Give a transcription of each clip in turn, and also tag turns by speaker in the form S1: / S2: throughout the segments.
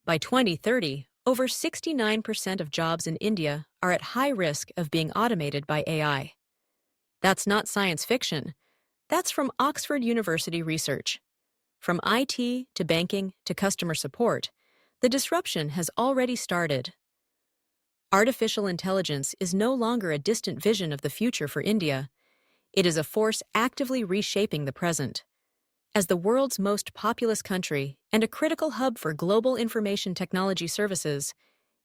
S1: By 2030, over 69% of jobs in India are at high risk of being automated by AI. That's not science fiction. That's from Oxford University research. From IT to banking to customer support, the disruption has already started. Artificial intelligence is no longer a distant vision of the future for India. It is a force actively reshaping the present. As the world's most populous country and a critical hub for global information technology services,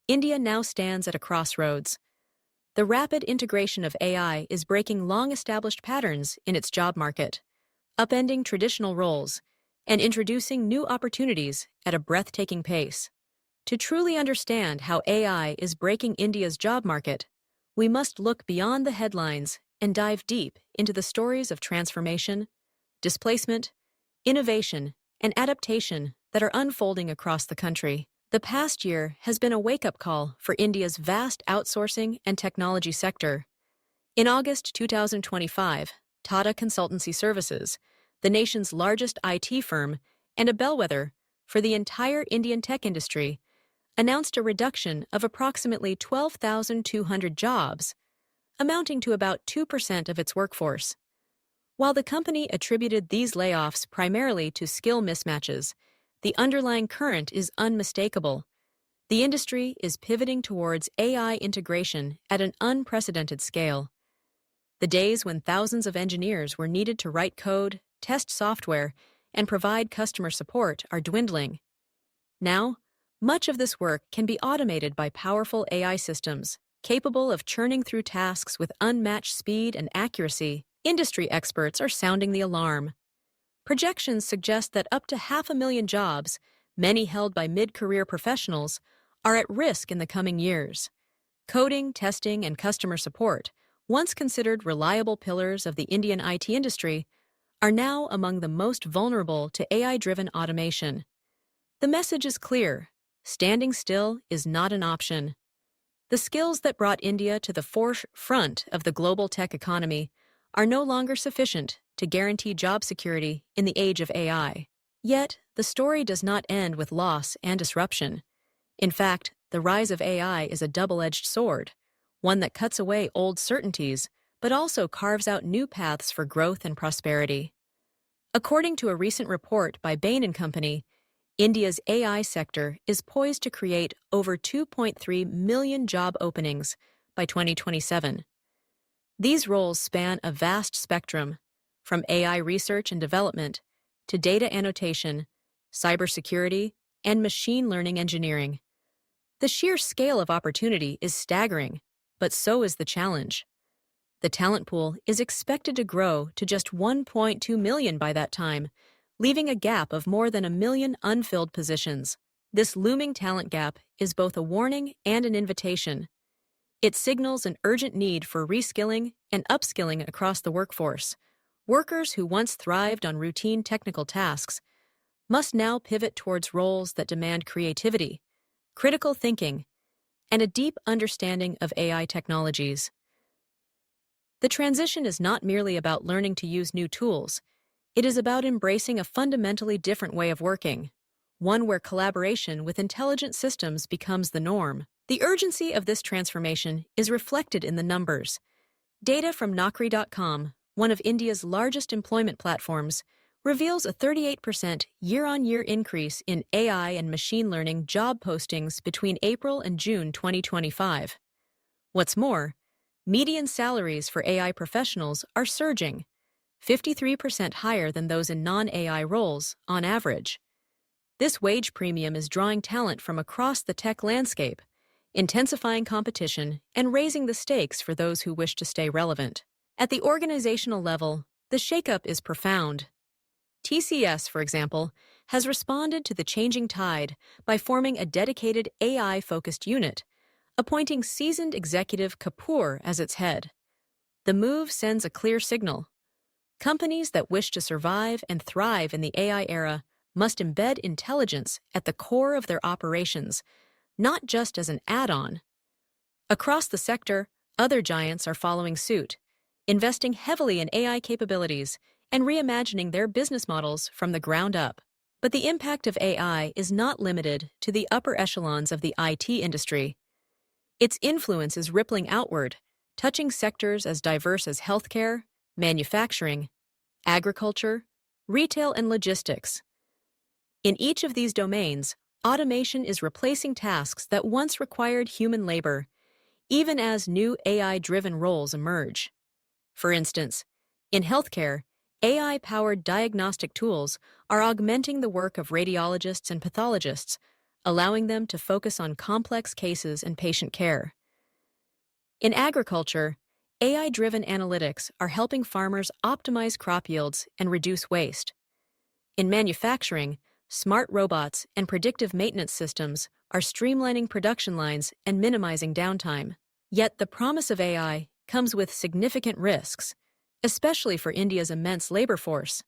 S1: India now stands at a crossroads. The rapid integration of AI is breaking long-established patterns in its job market, upending traditional roles, and introducing new opportunities at a breathtaking pace. To truly understand how AI is breaking India's job market, we must look beyond the headlines and dive deep into the stories of transformation, displacement, innovation, and adaptation that are unfolding across the country. The past year has been a wake-up call for India's vast outsourcing and technology sector. In August 2025, Tata Consultancy Services, the nation's largest IT firm and a bellwether for the entire Indian tech industry, announced a reduction of approximately 12,200 jobs, amounting to about 2% of its workforce. While the company attributed these layoffs primarily to skill mismatches, the underlying current is unmistakable. The industry is pivoting towards AI integration at an unprecedented scale. The days when thousands of engineers were needed to write code, test software, and provide customer support are dwindling. Now, much of this work can be automated by powerful AI systems, capable of churning through tasks with unmatched speed and accuracy. Industry experts are sounding the alarm. Projections suggest that up to 500,000 jobs, many held by mid-career professionals, are at risk in the coming years. Coding, testing, and customer support, once considered reliable pillars of the Indian IT industry, are now among the most vulnerable to AI-driven automation. The message is clear: standing still is not an option. The skills that brought India to the forefront of the global tech economy are no longer sufficient to guarantee job security in the age of AI. Yet, the story does not end with loss and disruption. In fact, the rise of AI is a double-edged sword, one that cuts away old certainties, but also carves out new paths for growth and prosperity. According to a recent report by Bain & Company, India's AI sector is poised to create over 2.3 million job openings by 2027. These roles span a vast spectrum, from AI research and development to data annotation, cybersecurity, and machine learning engineering. The sheer scale of opportunity is staggering, but so is the challenge. The talent pool is expected to grow to just 1.2 million by that time, leaving a gap of more than 1 million unfilled positions. This looming talent gap is both a warning and an invitation. It signals an urgent need for reskilling and upskilling across the workforce. Workers who once thrived on routine technical tasks must now pivot towards roles that demand creativity, critical thinking, and a deep understanding of AI technologies. The transition is not merely about learning to use new tools. It is about embracing a fundamentally different way of working, one where collaboration with intelligent systems becomes the norm. The urgency of this transformation is reflected in the numbers. Data from Naukri.com, one of India's largest employment platforms, reveals a 38% year-on-year increase in AI and machine learning job postings between April and June 2025. What's more, median salaries for AI professionals are surging, 53% higher than those in non-AI roles on average. This wage premium is drawing talent from across the tech landscape, intensifying competition and raising the stakes for those who wish to stay relevant. At the organizational level, the shakeup is profound. TCS, for example, has responded to the changing tide by forming a dedicated AI-focused unit, appointing seasoned executive Kapoor as its head. The move sends a clear signal. Companies that wish to survive and thrive in the AI era must embed intelligence at the core of their operations, not just as an add-on. Across the sector, other giants are following suit, investing heavily in AI capabilities and reimagining their business models from the ground up. But the impact of AI is not limited to the upper echelons of the IT industry. Its influence is rippling outward, touching sectors as diverse as healthcare, manufacturing, agriculture, retail, and logistics. In each of these domains, automation is replacing tasks that once required human labor, even as new AI-driven roles emerge. For instance, in healthcare, AI-powered diagnostic tools are augmenting the work of radiologists and pathologists, allowing them to focus on complex cases and patient care. In agriculture, AI-driven analytics are helping farmers optimize crop yields and reduce waste. In manufacturing, smart robots and predictive maintenance systems are streamlining production lines and minimizing downtime. Yet the promise of AI comes with significant risks, especially for India's immense labor force.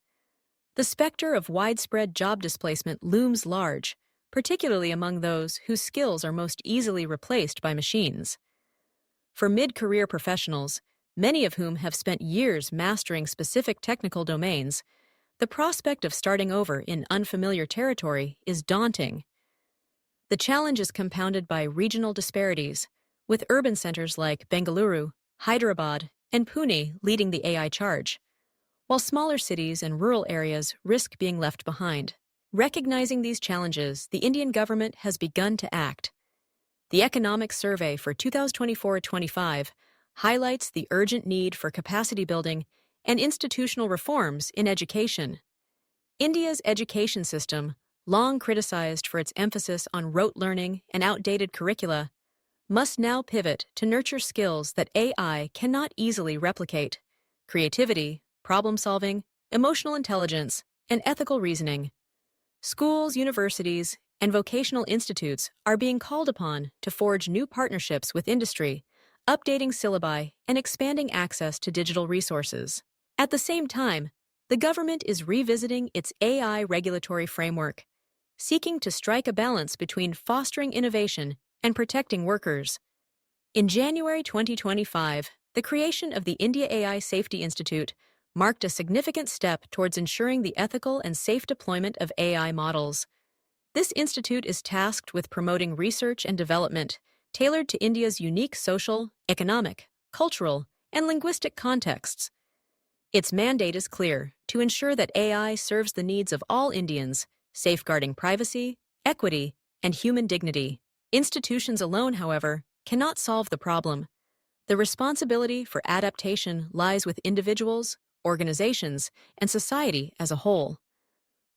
S1: The specter of widespread job displacement looms large, particularly among those whose skills are most easily replaced by machines. For mid-career professionals, many of whom have spent years mastering specific technical domains, the prospect of starting over in unfamiliar territory is daunting. The challenge is compounded by regional disparities, with urban centers like Bengaluru, Hyderabad, and Pune leading the AI charge, while smaller cities and rural areas risk being left behind. Recognizing these challenges, the Indian government has begun to act. The Economic Survey for 2024-25 highlights the urgent need for capacity building and institutional reforms in education. India's education system, long criticized for its emphasis on rote learning and outdated curricula, must now pivot to nurture skills that AI cannot easily replicate: creativity, problem-solving, emotional intelligence, and ethical reasoning. Schools, universities, and vocational institutes are being called upon to forge new partnerships with industry, updating syllabi and expanding access to digital resources. At the same time, the government is revisiting its AI regulatory framework, seeking to strike a balance between fostering innovation and protecting workers. In January 2025, the creation of the India AI Safety Institute marked a significant step towards ensuring the ethical and safe deployment of AI models. This institute is tasked with promoting research and development tailored to India's unique social, economic, cultural, and linguistic contexts. Its mandate is clear: to ensure that AI serves the needs of all Indians, safeguarding privacy, equity, and human dignity. Institutions alone, however, cannot solve the problem. The responsibility for adaptation lies with individuals, organizations, and society as a whole.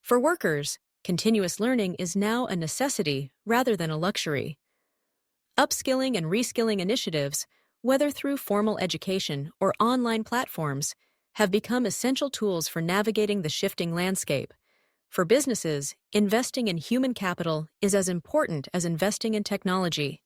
S1: For workers, continuous learning is now a necessity rather than a luxury. Upskilling and reskilling initiatives, whether through formal education or online platforms, have become essential tools for navigating the shifting landscape. For businesses, investing in human capital is as important as investing in technology.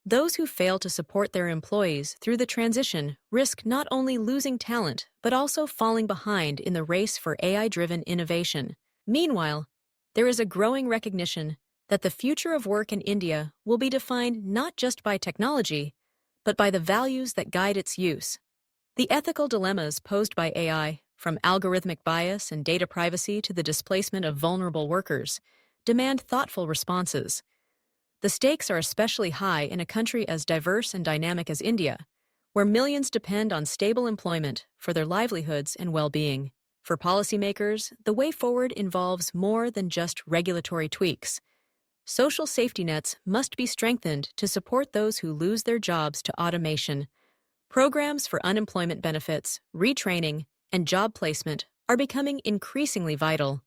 S1: Those who fail to support their employees through the transition risk not only losing talent, but also falling behind in the race for AI-driven innovation. Meanwhile, there is a growing recognition that the future of work in India will be defined not just by technology, but by the values that guide its use. The ethical dilemmas posed by AI, from algorithmic bias and data privacy to the displacement of vulnerable workers, demand thoughtful responses. The stakes are especially high in a country as diverse and dynamic as India, where millions depend on stable employment for their livelihoods and well-being. For policymakers, the way forward involves more than just regulatory tweaks. Social safety nets must be strengthened to support those who lose their jobs to automation. Programs for unemployment benefits, retraining, and job placement are becoming increasingly vital.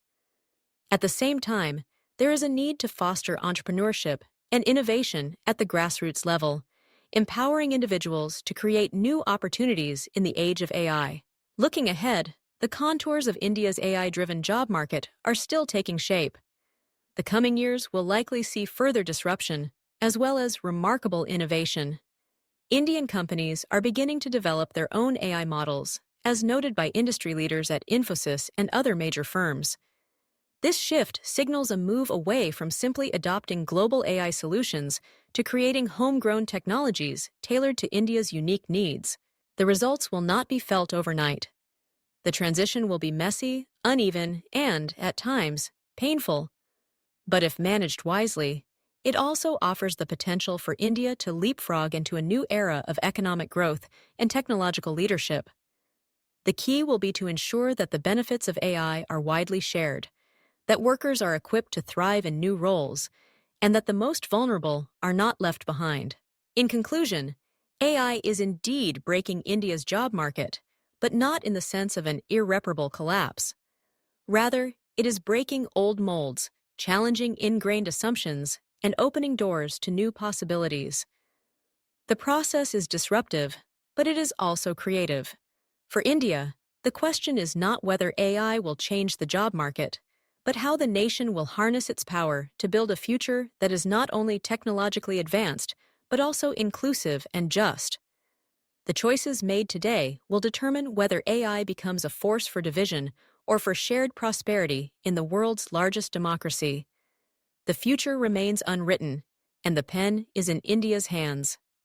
S1: At the same time, there is a need to foster entrepreneurship and innovation at the grassroots level, empowering individuals to create new opportunities in the age of AI. Looking ahead, the contours of India's AI-driven job market are still taking shape. The coming years will likely see further disruption, as well as remarkable innovation. Indian companies are beginning to develop their own AI models, as noted by industry leaders at Infosys and other major firms. This shift signals a move away from simply adopting global AI solutions to creating homegrown technologies tailored to India's unique needs. The results will not be felt overnight. The transition will be messy, uneven, and, at times, painful, but if managed wisely, it also offers the potential for India to leapfrog into a new era of economic growth and technological leadership. The key will be to ensure that the benefits of AI are widely shared, that workers are equipped to thrive in new roles, and that the most vulnerable are not left behind. In conclusion, AI is indeed breaking India's job market, but not in the sense of an irreparable collapse. Rather, it is breaking old molds, challenging ingrained assumptions, and opening doors to new possibilities. The process is disruptive, but it is also creative. For India, the question is not whether AI will change the job market, but how the nation will harness its power to build a future that is not only technologically advanced, but also inclusive and just. The choices made today will determine whether AI becomes a force for division or for shared prosperity in the world's largest democracy. The future remains unwritten, and the pen is in India's hands.